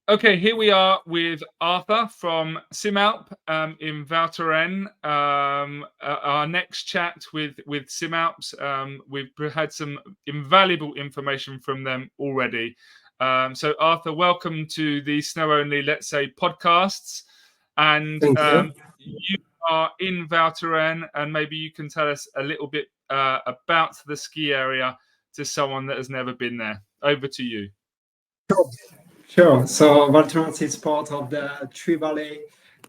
Okay, here we are with Arthur from Cimalpes in Val Thorens. Our next chat with Cimalpes. We've had some invaluable information from them already. So, Arthur, welcome to the SnowOnly, let's say, podcasts. And Thank you. you are in Val Thorens, and maybe you can tell us a little bit about the ski area to someone that has never been there. Over to you. Sure. Sure. So Val Thorens is part of the Tree Valley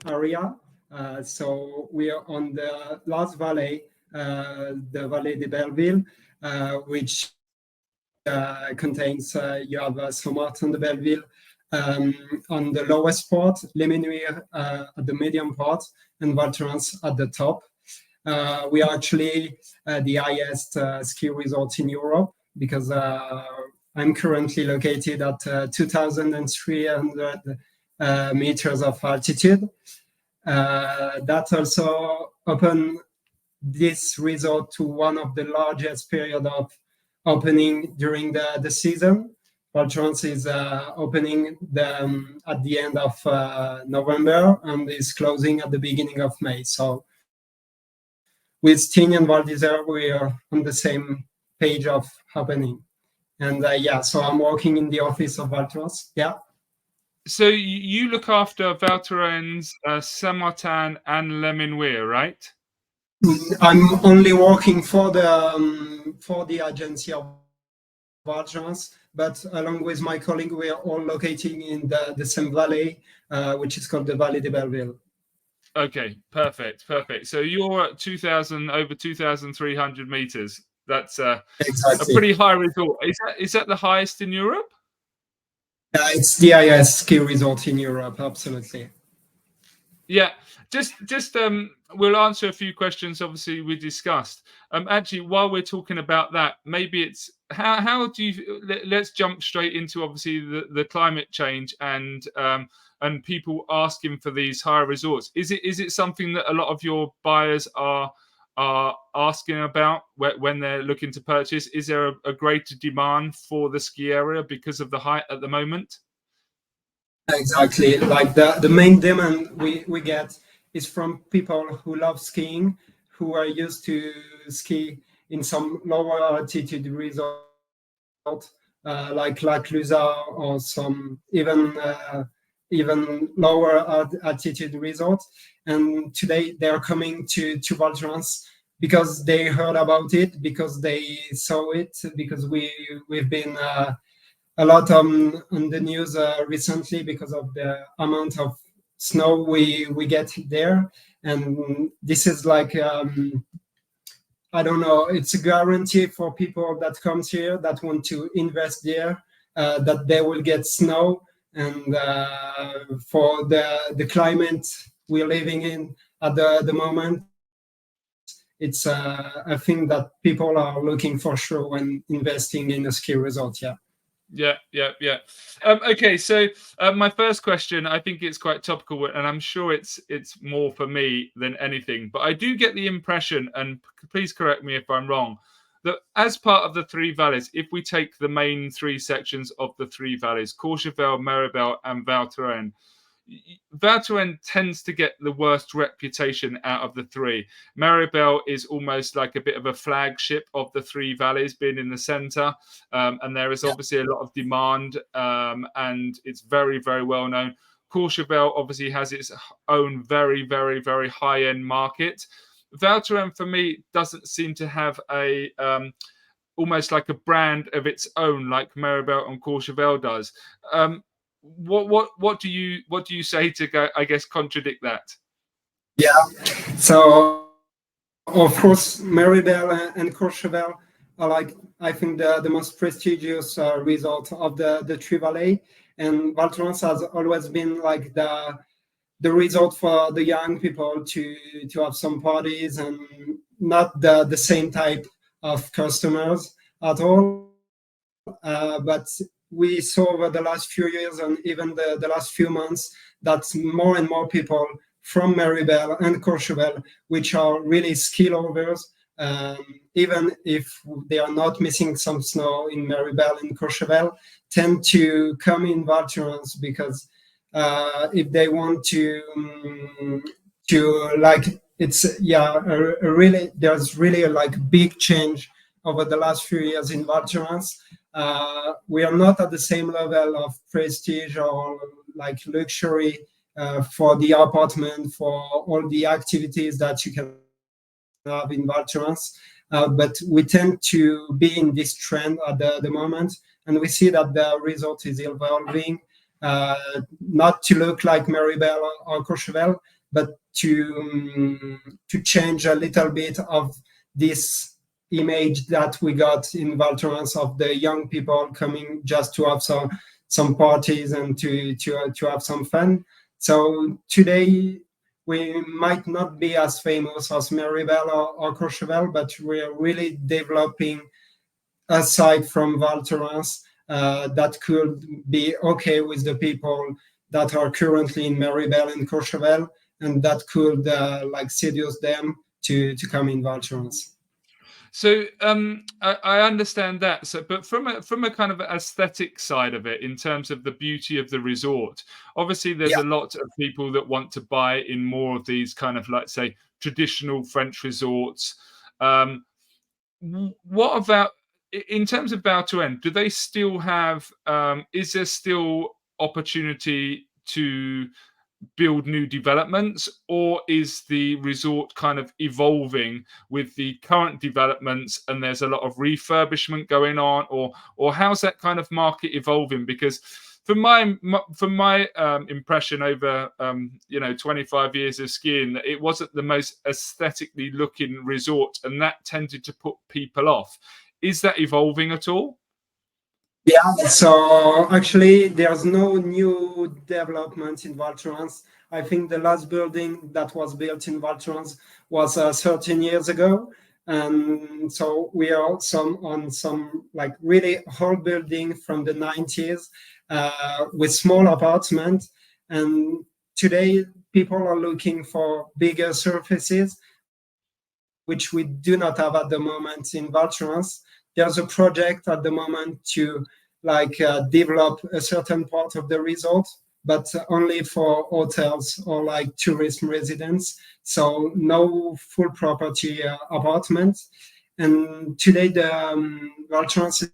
area. So we are on the last valley, the Valley de Belleville, which contains, you have Saint-Martin de Belleville on the lowest part, Les Menuires at the medium part, and Val Thorens at the top. We are actually the highest ski resort in Europe because I'm currently located at 2,300 meters of altitude. That also opened this resort to one of the largest period of opening during the season. Val Thorens is opening at the end of November and is closing at the beginning of May. So with Tignes and Val d'Isère, we are on the same page of happening. And so I'm working in the office of Val Thorens. Yeah. So you look after Val Thorens, Saint-Martin, and Les Menuires, right? I'm only working for the agency of Val Thorens, but along with my colleague, we are all located in the same valley, which is called the Valley de Belleville. Okay, perfect. So you're at over 2,300 meters. That's exactly. A pretty high resort. Is that the highest in Europe? It's the highest ski resort in Europe, absolutely. Yeah, just we'll answer a few questions. Obviously, we discussed. Actually, while we're talking about that, maybe it's how do you? Let's jump straight into obviously the climate change and people asking for these higher resorts. Is it something that a lot of your buyers are asking about when they're looking to purchase? Is there a greater demand for the ski area because of the height at the moment? Exactly. Like the main demand we get is from people who love skiing, who are used to ski in some lower altitude resort, like Lusa or some even lower altitude resorts. And today they are coming to Val Thorens because they heard about it, because they saw it, because we've been a lot on the news recently because of the amount of snow we get there. And this is like, I don't know, it's a guarantee for people that comes here, that want to invest there, that they will get snow. And for the climate we're living in at the moment, it's a thing that people are looking for sure when investing in a ski resort. Yeah. Okay, so my first question, I think it's quite topical, and I'm sure it's more for me than anything. But I do get the impression, and please correct me if I'm wrong, that as part of the three valleys, if we take the main three sections of the three valleys, Courchevel, Méribel, and Val Thorens, Val Thorens tends to get the worst reputation out of the three. Méribel is almost like a bit of a flagship of the three valleys, being in the center, and there is obviously a lot of demand, and it's very, very well known. Courchevel obviously has its own very, very, very high-end market. Val Thorens, for me, doesn't seem to have a almost like a brand of its own, like Méribel and Courchevel does. What do you say to I guess contradict that? Yeah. So of course Méribel and Courchevel are like, I think, the most prestigious resort of the Tree Valley, and Val Thorens has always been like the resort for the young people to have some parties, and not the same type of customers at all. But we saw over the last few years and even the last few months that more and more people from Méribel and Courchevel, which are really ski lovers, even if they are not missing some snow in Maribel and Courchevel, tend to come in Val Thorens because if they want to like, it's really, there's really a like big change over the last few years in Val Thorens. We are not at the same level of prestige or like luxury for the apartment, for all the activities that you can have in Val Thorens. But we tend to be in this trend at the moment, and we see that the result is evolving, not to look like Maribel or Courchevel, but to change a little bit of this image that we got in Val Thorens of the young people coming just to have some parties and to have some fun. So today we might not be as famous as Maribel or Courchevel, but we're really developing a site from Val Thorens that could be okay with the people that are currently in Maribel and Courchevel, and that could like seduce them to come in Val Thorens. So I understand that. So, but from a kind of aesthetic side of it, in terms of the beauty of the resort, obviously there's a lot of people that want to buy in more of these kind of, like, say, traditional French resorts. What about in terms of Val Thorens? Do they still have? Is there still opportunity to build new developments, or is the resort kind of evolving with the current developments and there's a lot of refurbishment going on, or how's that kind of market evolving? Because from my impression over 25 years of skiing, that it wasn't the most aesthetically looking resort, and that tended to put people off. Is that evolving at all? Yeah, so actually there's no new development in Val Thorens. I think the last building that was built in Val Thorens was 13 years ago. And so we are on some like really old building from the 90s with small apartments. And today people are looking for bigger surfaces, which we do not have at the moment in Val Thorens. There's a project at the moment to develop a certain part of the resort, but only for hotels or like tourist residents. So no full property apartments. And today the Val Thorens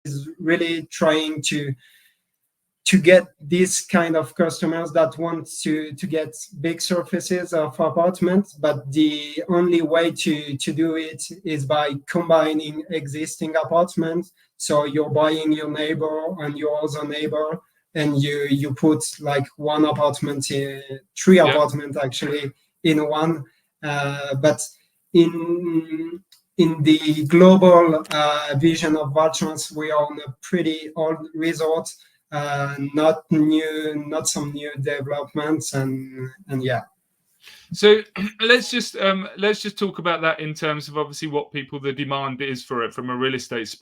is really trying to get these kind of customers that want to get big surfaces of apartments, but the only way to do it is by combining existing apartments. So you're buying your neighbor and your other neighbor, and you put like one apartment, three apartments actually in one. But in the global vision of Val Thorens, we are on a pretty old resort. Not some new developments, and yeah. So let's just talk about that in terms of obviously what the demand is for it from a real estate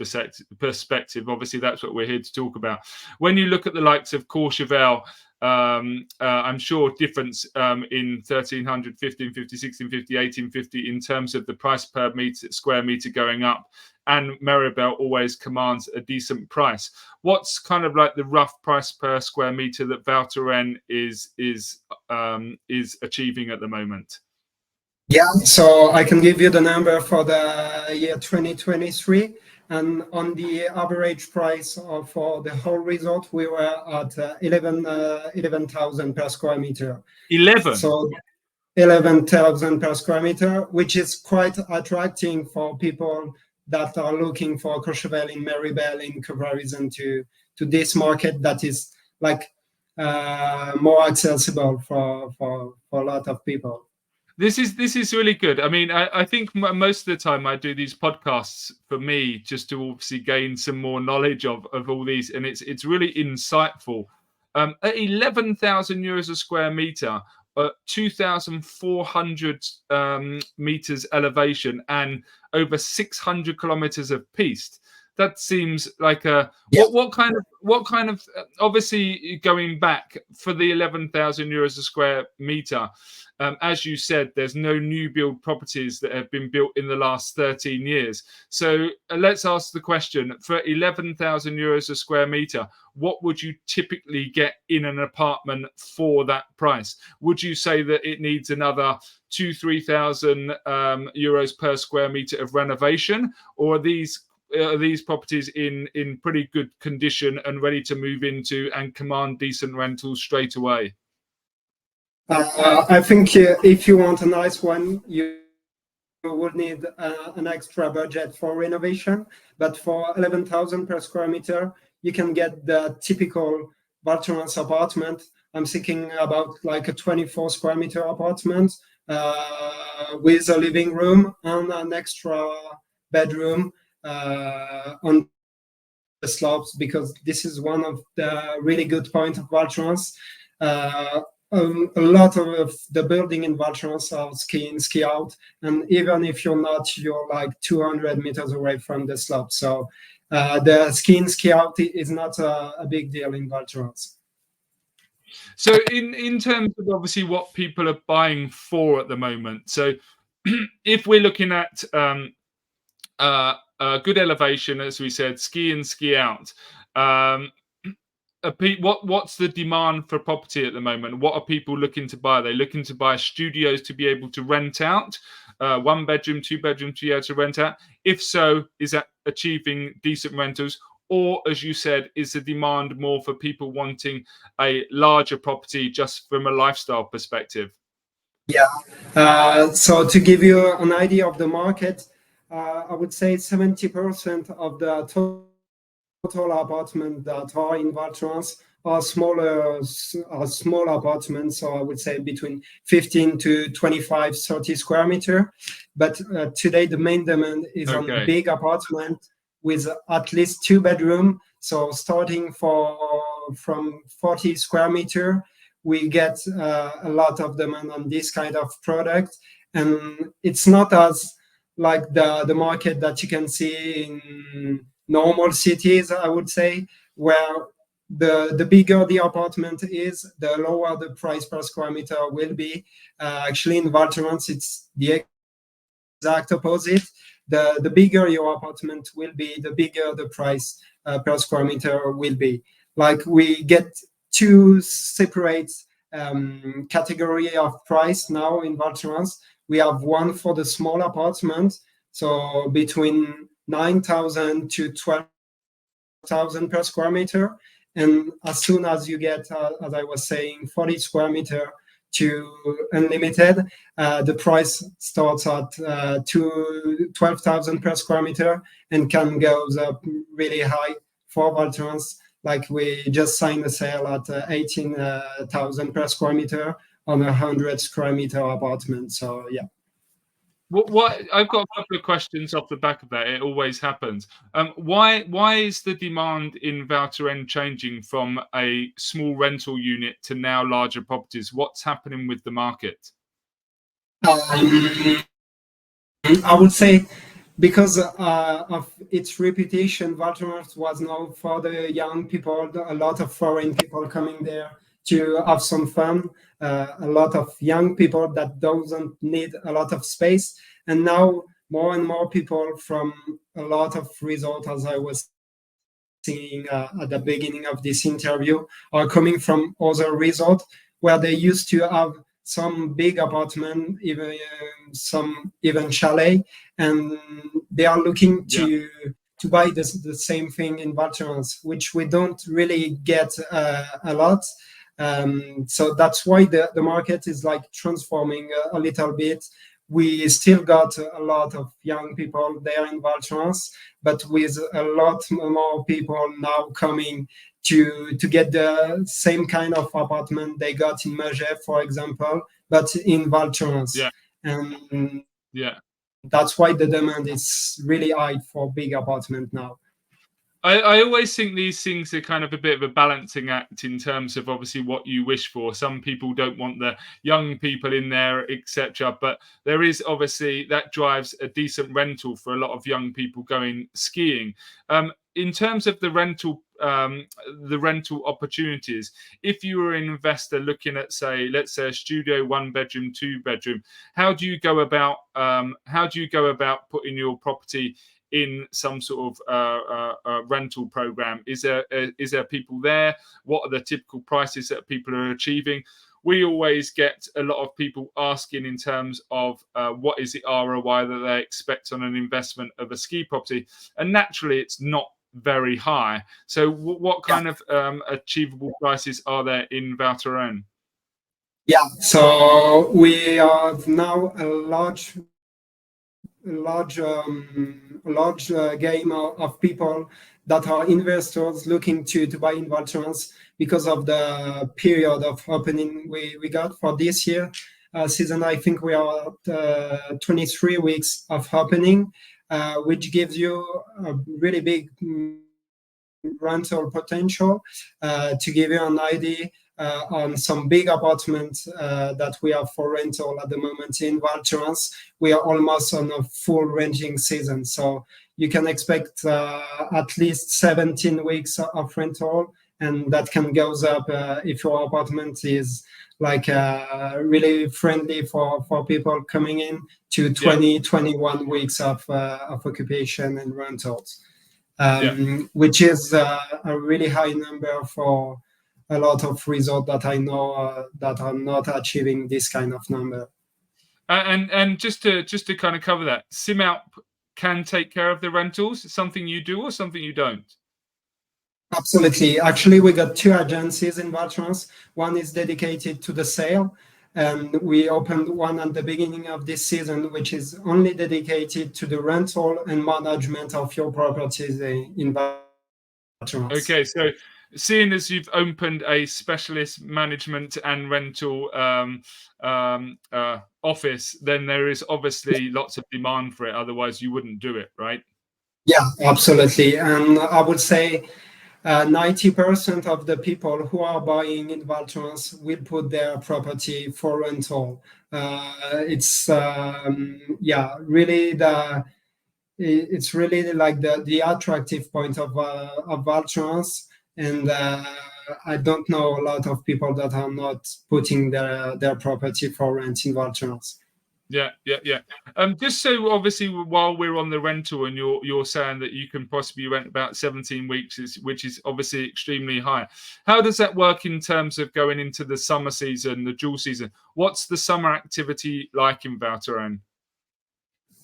perspective. Obviously, that's what we're here to talk about. When you look at the likes of Courchevel, I'm sure difference in 1300, 1550, 1650, 1850 in terms of the price per square meter going up, and Maribel always commands a decent price. What's kind of like the rough price per square meter that Val Thorens is achieving at the moment? Yeah, so I can give you the number for the year 2023, and on the average price for the whole resort, we were at 11,000 per square meter. 11. So 11,000 per square meter, which is quite attracting for people that are looking for Courchevel in Maribel in comparison to this market that is like more accessible for a lot of people. This is really good. I mean, I think most of the time I do these podcasts for me just to obviously gain some more knowledge of all these, and it's really insightful. At 11,000 euros a square meter, 2,400 meters elevation, and over 600 kilometers of piste. That seems like a what kind of obviously going back for the 11,000 euros a square meter. As you said, there's no new build properties that have been built in the last 13 years. So let's ask the question: for 11,000 euros a square meter, what would you typically get in an apartment for that price? Would you say that it needs another 2,000-3,000 euros per square meter of renovation, or are these properties in pretty good condition and ready to move into and command decent rentals straight away? I think if you want a nice one, you would need an extra budget for renovation. But for 11,000 per square meter, you can get the typical Val Thorens apartment. I'm thinking about like a 24 square meter apartment with a living room and an extra bedroom on the slopes, because this is one of the really good points of Val Thorens. A lot of the building in Val Thorens are ski in, ski out, and even if you're not, you're like 200 meters away from the slope. So the ski in, ski out is not a big deal in Val Thorens. So in terms of obviously what people are buying for at the moment, so if we're looking at good elevation, as we said, ski in, ski out, what's the demand for property at the moment? What are people looking to buy? Are they looking to buy studios to be able to rent out, 1 bedroom, 2 bedroom to be able to rent out? If so, is that achieving decent rentals? Or, as you said, is the demand more for people wanting a larger property just from a lifestyle perspective? Yeah. So to give you an idea of the market, I would say 70% of the total apartments that are in Val Thorens are small apartments. So I would say between 15 to 25, 30 square meter. But today the main demand is on big apartment with at least 2 bedroom. So starting from 40 square meter, we get a lot of demand on this kind of product. And it's not as like the market that you can see in normal cities, I would say, where the bigger the apartment is, the lower the price per square meter will be. Actually, in Val Thorens, it's the exact opposite. The bigger your apartment will be, the bigger the price per square meter will be. Like, we get 2 separate category of price now in Val Thorens. We have one for the small apartment, so between 9,000 to 12,000 per square meter. And as soon as you get, as I was saying, 40 square meter to unlimited, the price starts at 12,000 per square meter and can go up really high for Val Thorens. Like, we just signed a sale at 18,000 per square meter on a 100 square meter apartment. So yeah. What I've got a couple of questions off the back of that. It always happens. Why is the demand in Val Thorens changing from a small rental unit to now larger properties? What's happening with the market? I would say because of its reputation, Val Thorens was known for the young people, a lot of foreign people coming there to have some fun, a lot of young people that doesn't need a lot of space. And now more and more people from a lot of resorts, as I was saying at the beginning of this interview, are coming from other resorts where they used to have some big apartment, even chalet, and they are looking to buy the same thing in Val Thorens, which we don't really get a lot. So that's why the market is like transforming a little bit. We still got a lot of young people there in Val Thorens, but with a lot more people now coming to get the same kind of apartment they got in Megève, for example, but in Val Thorens. And that's why the demand is really high for big apartment now. I always think these things are kind of a bit of a balancing act in terms of obviously what you wish for. Some people don't want the young people in there, etc. But there is obviously that drives a decent rental for a lot of young people going skiing. In terms of the rental opportunities, if you were an investor looking at, say, let's say a studio, 1 bedroom, 2 bedroom, how do you go about putting your property in some sort of rental program? Is there people there? What are the typical prices that people are achieving? We always get a lot of people asking in terms of what is the ROI that they expect on an investment of a ski property, and naturally it's not very high. So what kind of achievable prices are there in Val Thorens? Yeah, so we have now a large game of people that are investors looking to buy in Val Thorens because of the period of opening we got for this year season. I think we are at 23 weeks of opening, which gives you a really big rental potential. To give you an idea, on some big apartments that we have for rental at the moment in Val Thorens, we are almost on a full ranging season. So you can expect at least 17 weeks of rental, and that can go up if your apartment is like really friendly for people coming in, to 21 weeks of occupation and rentals, which is a really high number for a lot of resorts that I know that are not achieving this kind of number. And just to kind of cover that, Cimalpes can take care of the rentals. Something you do or something you don't? Absolutely. Actually, we got 2 agencies in Val Thorens. One is dedicated to the sale, and we opened one at the beginning of this season, which is only dedicated to the rental and management of your properties in Val Thorens. Okay, so seeing as you've opened a specialist management and rental office, then there is obviously lots of demand for it. Otherwise, you wouldn't do it, right? Yeah, absolutely. And I would say 90% of the people who are buying in Val Thorens will put their property for rental. It's really like the attractive point of Val Thorens, and I don't know a lot of people that are not putting their property for rent in Val Thorens. Yeah. Just so obviously, while we're on the rental, and you're saying that you can possibly rent about 17 weeks, which is obviously extremely high. How does that work in terms of going into the summer season, the dual season? What's the summer activity like in Val Thorens?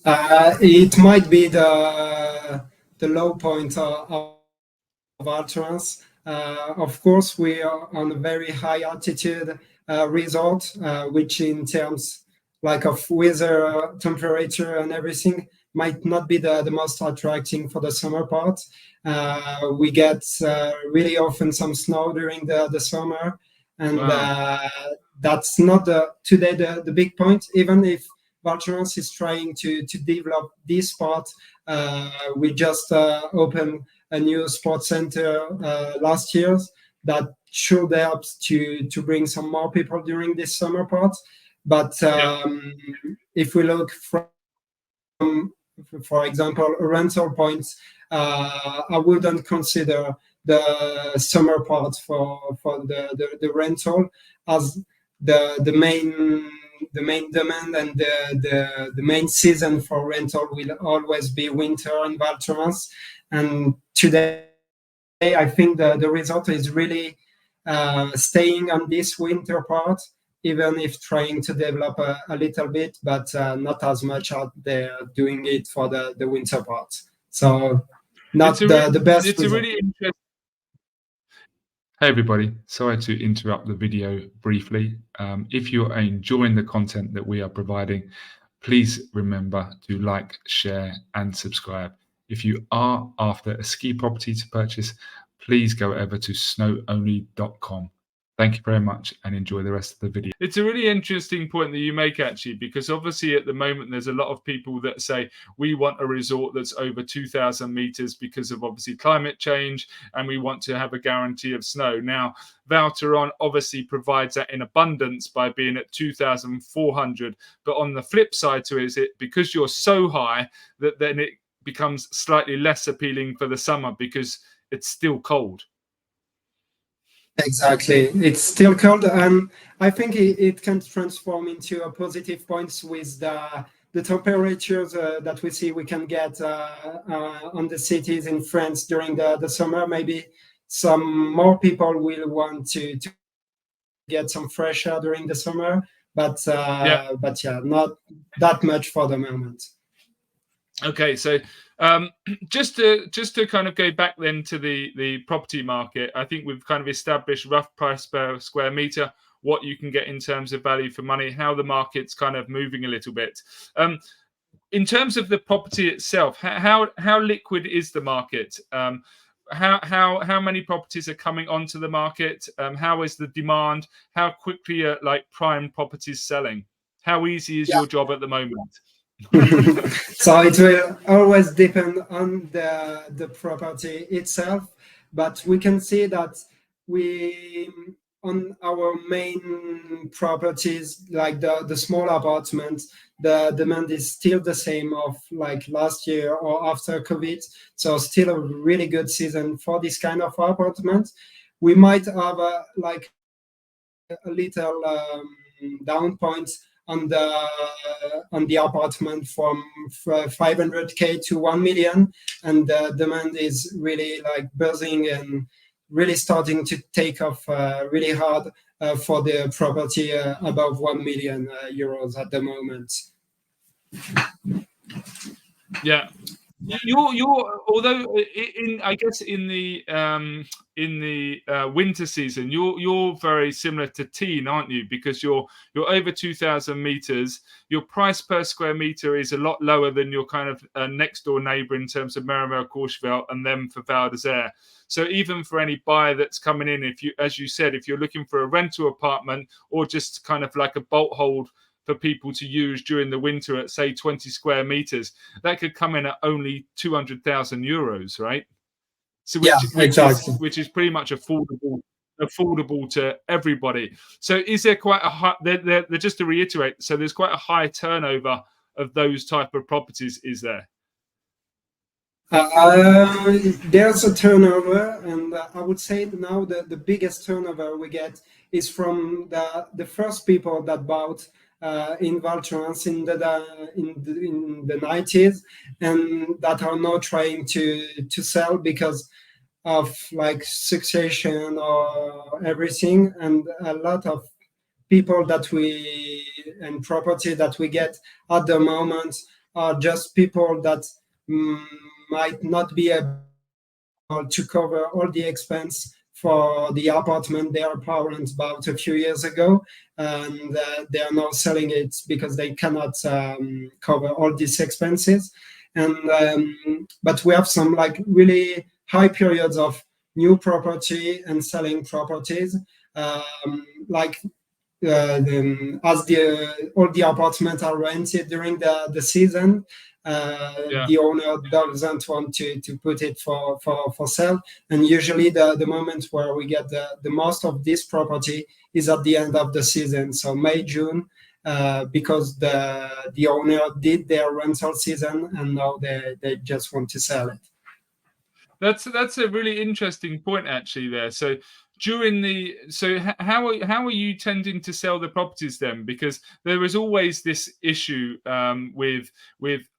It might be the low point of Val Thorens. Of course, we are on a very high altitude resort, which in terms like of weather, temperature, and everything might not be the most attracting for the summer part. We get really often some snow during the summer, and that's not today the big point. Even if Val Thorens is trying to develop this part, we just opened a new sports center last year that should help to bring some more people during this summer part. But if we look from, for example, a rental point, I wouldn't consider the summer part for the rental as the main demand, and the main season for rental will always be winter in Val Thorens. And today, I think the result is really staying on this winter part, even if trying to develop a little bit, but not as much out there doing it for the winter part. So not the best. It's a really interesting. Hey everybody, sorry to interrupt the video briefly. If you're enjoying the content that we are providing, please remember to like, share and subscribe. If you are after a ski property to purchase, please go over to snowonly.com. Thank you very much and enjoy the rest of the video. It's a really interesting point that you make, actually, because obviously at the moment there's a lot of people that say we want a resort that's over 2,000 meters because of obviously climate change and we want to have a guarantee of snow. Now, Val Thorens obviously provides that in abundance by being at 2,400. But on the flip side to it is it because you're so high that then it becomes slightly less appealing for the summer because it's still cold. Exactly, it's still cold, and I think it can transform into a positive points with the temperatures that we see we can get on the cities in France during the summer. Maybe some more people will want to get some fresh air during the summer, but yeah, not that much for the moment. Okay, so just to kind of go back then to the property market, I think we've kind of established rough price per square meter, what you can get in terms of value for money, how the market's kind of moving a little bit. In terms of the property itself, how liquid is the market? How many properties are coming onto the market? How is the demand? How quickly are like prime properties selling? How easy is your job at the moment? So it will always depend on the property itself, but we can see that we on our main properties like the small apartments, the demand is still the same of like last year or after COVID. So still a really good season for this kind of apartment. We might have a little down points on the apartment from 500K to 1 million, and the demand is really like buzzing and really starting to take off really hard for the property above 1 million euros at the moment. Yeah. You're although I guess in the winter season you're very similar to Teen, aren't you? Because you're over 2,000 meters. Your price per square meter is a lot lower than your kind of next door neighbor in terms of Merimoz-Courchevel and then for Val d'Isère. So even for any buyer that's coming in, if you, as you said, if you're looking for a rental apartment or just kind of like a bolt hold for people to use during the winter at say 20 square meters, that could come in at only 200,000 euros, right? So which is pretty much affordable to everybody. So is there quite a high, just to reiterate, so there's quite a high turnover of those type of properties, is there? There's a turnover, and I would say now the biggest turnover we get is from the first people that bought in Val Thorens in the 90s, and that are now trying to sell because of like succession or everything, and a lot of people that we and property that we get at the moment are just people that might not be able to cover all the expense for the apartment their parents bought a few years ago, and they are now selling it because they cannot cover all these expenses. And but we have some like really high periods of new property and selling properties, like as all the apartments are rented during the season. The owner doesn't want to put it for sale, and usually the moment where we get the most of this property is at the end of the season, so May, June, because the owner did their rental season and now they just want to sell it. That's a really interesting point actually there. So how are you tending to sell the properties then? Because there is always this issue with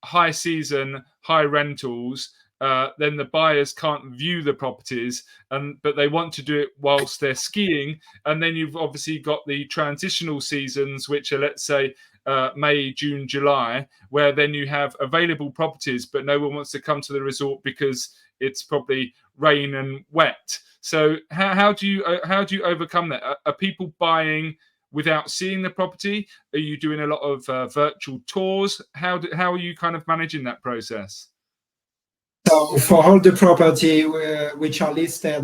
high season, high rentals. Then the buyers can't view the properties, but they want to do it whilst they're skiing. And then you've obviously got the transitional seasons, which are, let's say, May, June, July, where then you have available properties, but no one wants to come to the resort because it's probably rain and wet. So how do you overcome that? Are people buying without seeing the property? Are you doing a lot of virtual tours? How are you kind of managing that process? So for all the property which are listed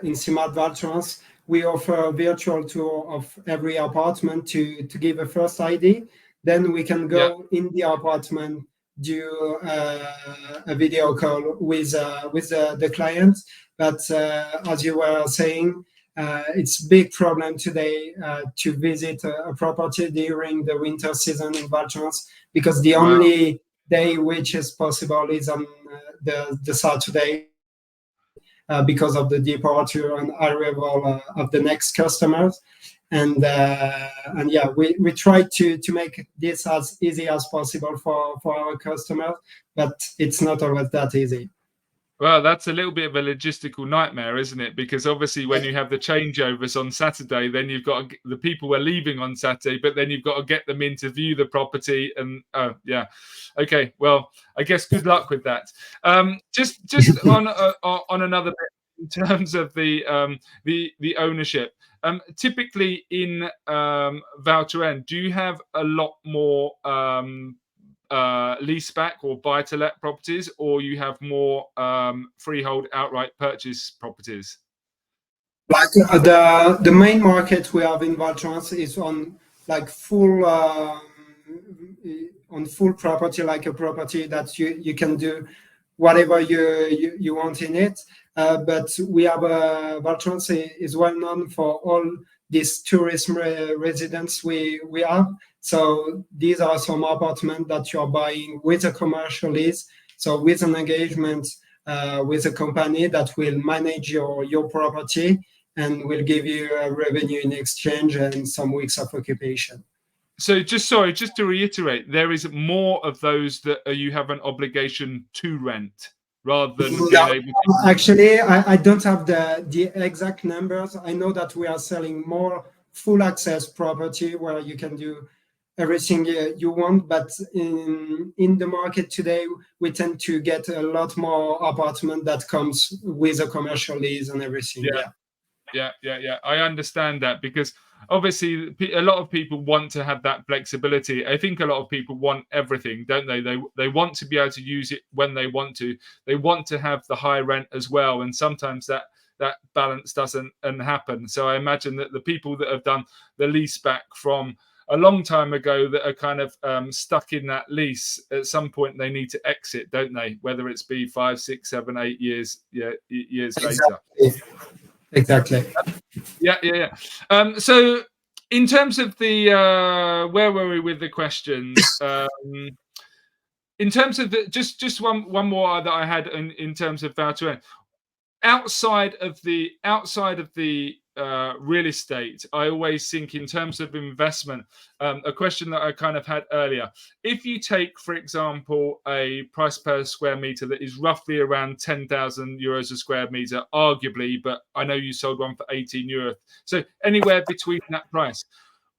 in Cimalpes Val Thorens, we offer a virtual tour of every apartment to give a first ID. Then we can go in the apartment, do a video call with the client. But as you were saying, it's a big problem today to visit a property during the winter season in Val Thorens, because the only day which is possible is on the Saturday, because of the departure and arrival of the next customers. And yeah, we try to make this as easy as possible for our customers, but it's not always that easy. Well, that's a little bit of a logistical nightmare, isn't it? Because obviously when you have the changeovers on Saturday, then you've got the people are leaving on Saturday, but then you've got to get them in to view the property. And yeah, okay. Well, I guess good luck with that. Just on another bit in terms of the ownership. Typically in Val Thorens, do you have a lot more leaseback or buy-to-let properties, or you have more freehold outright purchase properties? Like the main market we have in Val Thorens is on like full property, like a property that you can do whatever you want in it. But we have Val Thorens is well known for all these tourism residents we have. So these are some apartments that you're buying with a commercial lease, so with an engagement with a company that will manage your property and will give you a revenue in exchange and some weeks of occupation. So just to reiterate, there is more of those that you have an obligation to rent rather than being able to. Actually, I don't have the exact numbers. I know that we are selling more full access property where you can do everything you want, but in the market today, we tend to get a lot more apartment that comes with a commercial lease and everything. Yeah. I understand that, because obviously a lot of people want to have that flexibility. I think a lot of people want everything, don't they? They want to be able to use it when they want to. They want to have the high rent as well, and sometimes that balance doesn't happen. So I imagine that the people that have done the lease back from a long time ago that are kind of stuck in that lease, at some point they need to exit, don't they? Whether it's be 5, 6, 7, 8 years later. Exactly. Yeah. So in terms of the where were we with the questions? In terms of the just one more that I had in terms of Val Thorens. Outside of the real estate, I always think in terms of investment, a question that I kind of had earlier. If you take, for example, a price per square meter that is roughly around 10,000 euros a square meter, arguably, but I know you sold one for 18 euros. So anywhere between that price.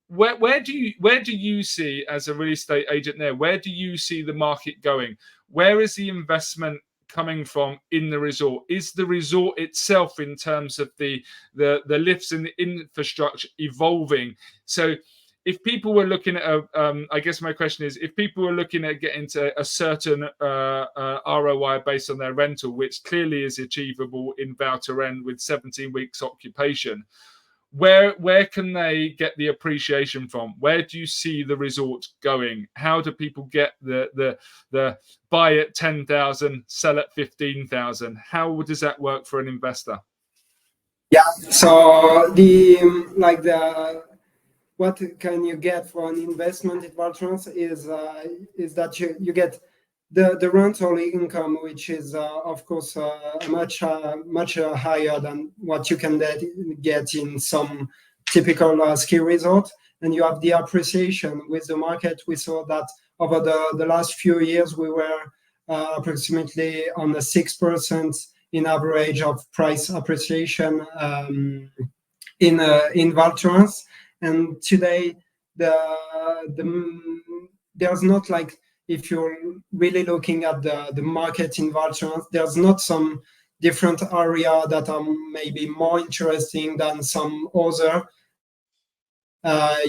Where do you see, as a real estate agent there, where do you see the market going? Where is the investment coming from in the resort? Is the resort itself, in terms of the lifts and the infrastructure, evolving? So if people were looking at I guess my question is, if people were looking at getting to a certain ROI based on their rental, which clearly is achievable in Val Thorens with 17 weeks occupation, where can they get the appreciation from? Where do you see the resort going? How do people get the buy at 10,000, sell at 15,000? How does that work for an investor? Yeah. So what can you get for an investment in Val Thorens is that you get the rental income, which is of course much higher than what you can get in some typical ski resort, and you have the appreciation with the market. We saw that over the last few years we were approximately on a 6% in average of price appreciation in Val Thorens, and today there's not like, if you're really looking at the market in Val Thorens, there's not some different area that are maybe more interesting than some other.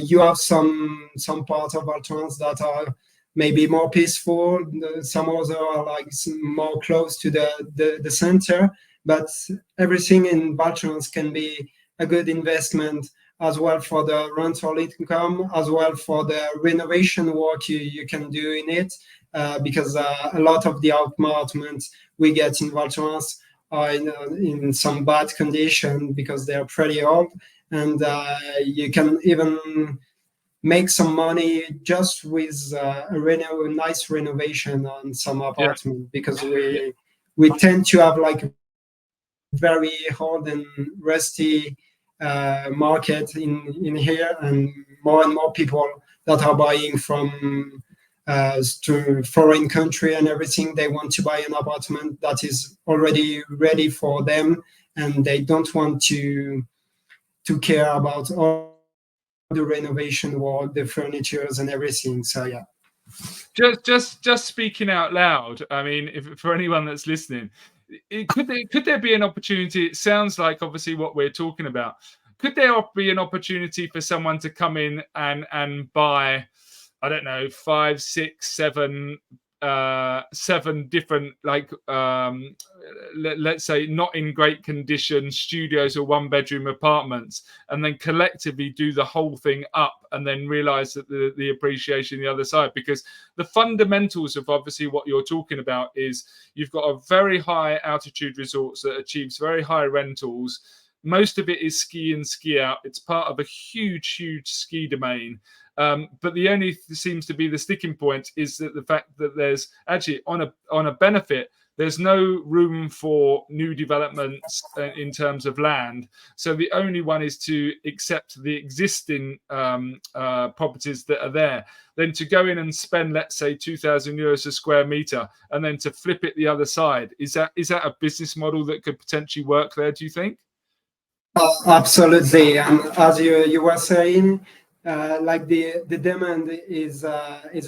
You have some parts of Val Thorens that are maybe more peaceful. Some other are like more close to the center. But everything in Val Thorens can be a good investment as well for the rental income, as well for the renovation work you can do in it, because a lot of the apartments we get in Val Thorens are in some bad condition because they are pretty old, and you can even make some money just with a nice renovation on some apartment, because we tend to have like very old and rusty market in here, and more people that are buying from to foreign country and everything. They want to buy an apartment that is already ready for them, and they don't want to care about all the renovation work, the furnitures and everything. So yeah. Just speaking out loud. I mean, if for anyone that's listening, could there be an opportunity? It sounds like obviously what we're talking about. Could there be an opportunity for someone to come in and buy, I don't know, 5, 6, 7 different, like let's say not in great condition studios or 1-bedroom apartments, and then collectively do the whole thing up, and then realize that the appreciation the other side? Because the fundamentals of obviously what you're talking about is you've got a very high altitude resorts that achieves very high rentals. Most of it is ski in, ski out. It's part of a huge ski domain. But the only seems to be the sticking point is that the fact that there's actually on a benefit, there's no room for new developments in terms of land. So the only one is to accept the existing properties that are there. Then to go in and spend, let's say, €2,000 a square meter, and then to flip it the other side. Is that a business model that could potentially work there, do you think? Absolutely. And as you were saying, like the demand is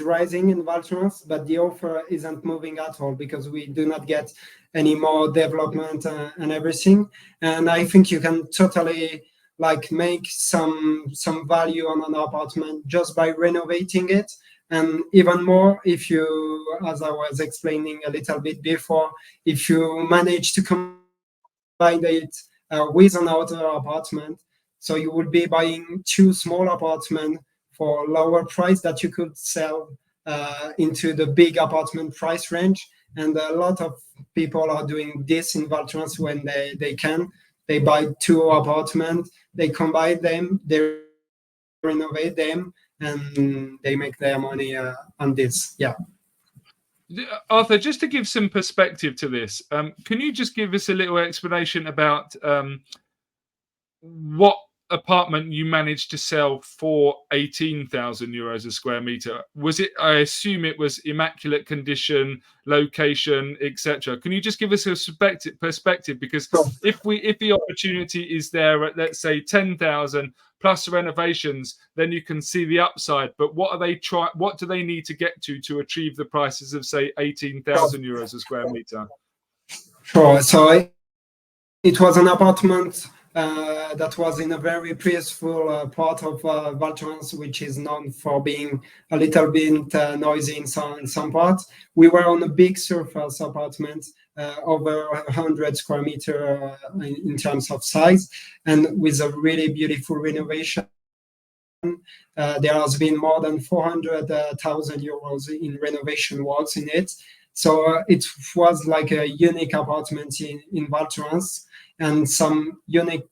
rising in Val Thorens, but the offer isn't moving at all, because we do not get any more development and everything. And I think you can totally like make some value on an apartment just by renovating it. And even more if you, as I was explaining a little bit before, if you manage to combine it with another apartment. So you would be buying 2 small apartments for lower price that you could sell into the big apartment price range. And a lot of people are doing this in Val Thorens when they can. They buy 2 apartments, they combine them, they renovate them, and they make their money on this. Yeah. Arthur, just to give some perspective to this, can you just give us a little explanation about what apartment you managed to sell for €18,000 a square meter? Was it? I assume it was immaculate condition, location, etc. Can you just give us a perspective? Because if the opportunity is there at, let's say, 10,000 plus renovations, then you can see the upside. But what do they need to get to achieve the prices of, say, €18,000 a square meter? Sure. So it was an apartment that was in a very peaceful part of Val Thorens, which is known for being a little bit noisy in some parts. We were on a big surface apartment, over 100 square meter in terms of size, and with a really beautiful renovation. There has been more than €400,000 in renovation works in it. So it was like a unique apartment in Val Thorens. And some unique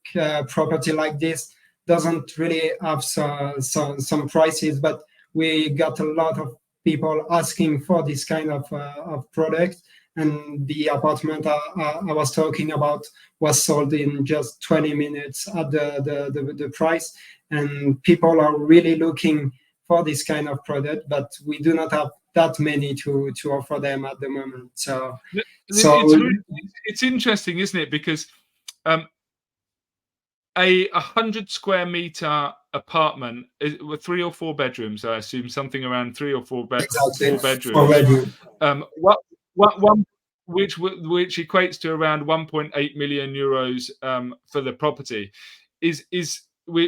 property like this doesn't really have some prices, but we got a lot of people asking for this kind of product. And the apartment I was talking about was sold in just 20 minutes at the price. And people are really looking for this kind of product, but we do not have that many to offer them at the moment. So it's interesting, isn't it? Because a 100 square meter apartment with 3 or 4 bedrooms, I assume something around 3 or 4 exactly. 4 bedrooms. One which equates to around €1.8 million for the property is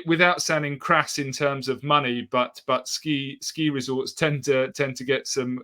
without sounding crass in terms of money, but ski resorts tend to get some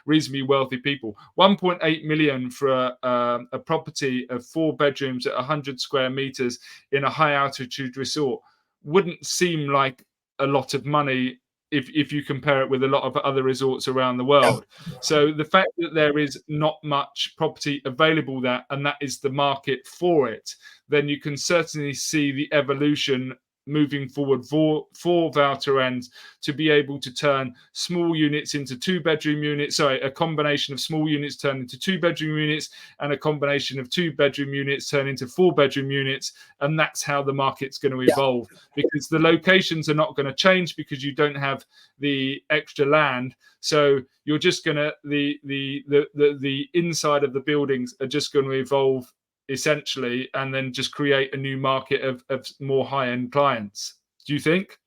reasonably wealthy people. 1.8 million for a property of 4 bedrooms at 100 square meters in a high altitude resort wouldn't seem like a lot of money if you compare it with a lot of other resorts around the world. So the fact that there is not much property available there, and that is the market for it, then you can certainly see the evolution moving forward for Val Thorens to be able to turn small units into 2-bedroom units. Sorry, a combination of small units turn into 2-bedroom units, and a combination of 2-bedroom units turn into 4-bedroom units. And that's how the market's going to evolve, because the locations are not going to change because you don't have the extra land. So you're just going to the inside of the buildings are just going to evolve essentially, and then just create a new market of more high-end clients. Do you think?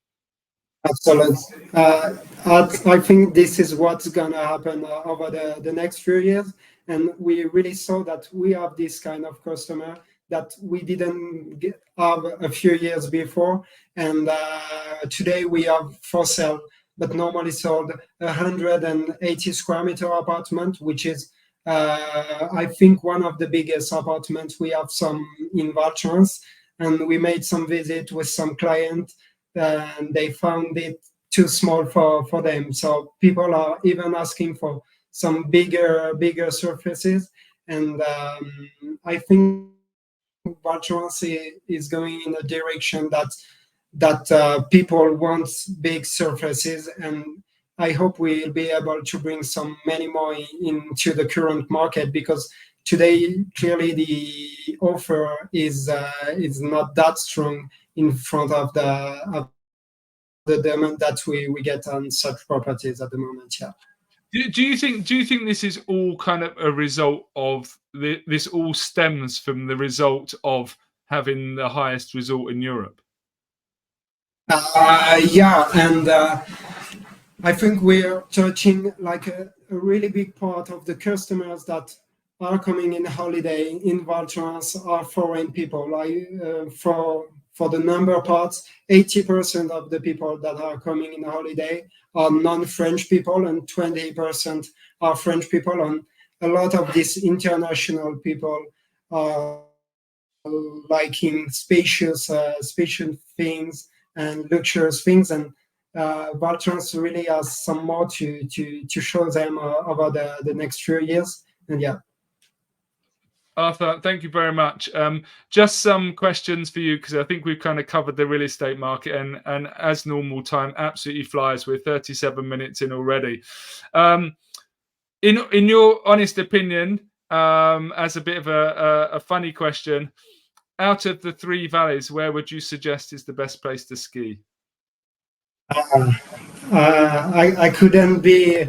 Absolutely. I think this is what's going to happen over the next few years. And we really saw that we have this kind of customer that we didn't have a few years before. And today we have for sale, but normally sold 180 square meter apartment, which is I think one of the biggest apartments. We have some in Val Thorens, and we made some visit with some client, and they found it too small for them. So people are even asking for some bigger surfaces, and I think Val Thorens is going in a direction that people want big surfaces, and I hope we'll be able to bring many more into the current market, because today clearly the offer is not that strong in front of the demand that we get on such properties at the moment. Yeah. Do you think this is all kind of a result of this all stems from the result of having the highest resort in Europe? Yeah, and I think we're touching like a really big part of the customers that are coming in holiday in Val Thorens are foreign people. For the number parts, 80% of the people that are coming in holiday are non-French people, and 20% are French people. And a lot of these international people are liking spacious things and luxurious things, and Val Thorens really has some more to show them over the next few years. And yeah. Arthur, thank you very much. Just some questions for you, because I think we've kind of covered the real estate market, and as normal, time absolutely flies. We're 37 minutes in already. In your honest opinion, as a bit of a funny question, out of the 3 valleys, where would you suggest is the best place to ski? I couldn't be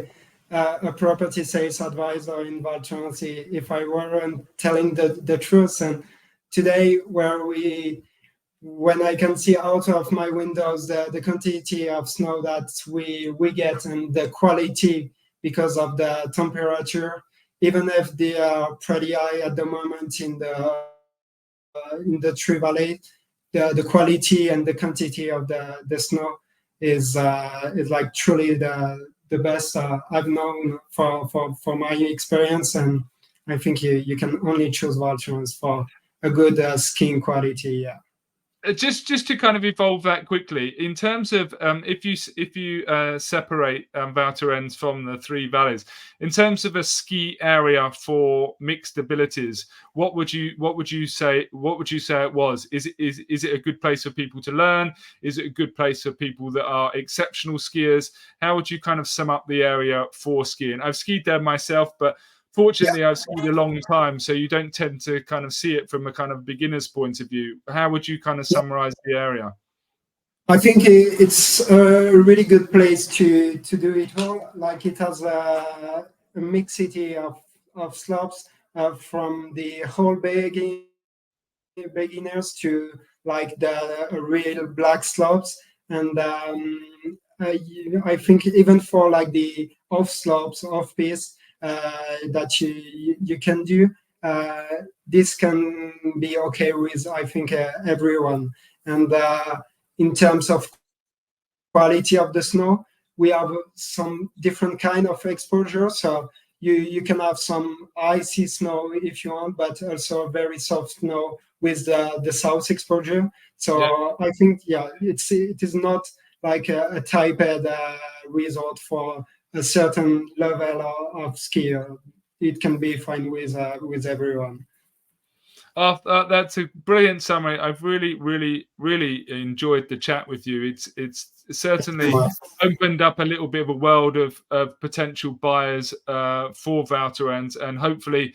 a property sales advisor in Val Thorens if I weren't telling the truth. And today, when I can see out of my windows the quantity of snow that we get, and the quality because of the temperature, even if they are pretty high at the moment in the Tree Valley, the quality and the quantity of the snow is like truly the best I've known for my experience. And I think you can only choose Val Thorens for a good skiing quality. Yeah. Just to kind of evolve that quickly, in terms of if you separate Val Thorens from the 3 valleys, in terms of a ski area for mixed abilities, what would you say it was? Is it a good place for people to learn? Is it a good place for people that are exceptional skiers? How would you kind of sum up the area for skiing? I've skied there myself, but fortunately, I've skied a long time, so you don't tend to kind of see it from a kind of beginner's point of view. How would you kind of summarize the area? I think it's a really good place to do it all. Like, it has a mixity of slopes from the whole beginners to like the real black slopes. And I think even for like the off slopes, off piste, that you can do, this can be okay with, I think, everyone. And in terms of quality of the snow. We have some different kind of exposure. So you can have some icy snow if you want, but also very soft snow with the south exposure. So I think, it is not like a type resort for a certain level of skier. It can be fine with everyone. That's a brilliant summary. I've really, really, really enjoyed the chat with you. It's certainly opened up a little bit of a world of potential buyers for Val Thorens, and hopefully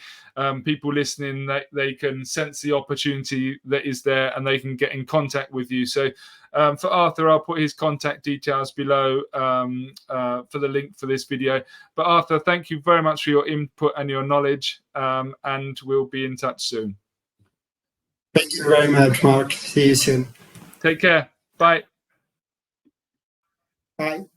people listening, they can sense the opportunity that is there and they can get in contact with you. So for Arthur, I'll put his contact details below for the link for this video. But Arthur, thank you very much for your input and your knowledge, and we'll be in touch soon. Thank you very much, Mark. See you soon. Take care. Bye. Bye.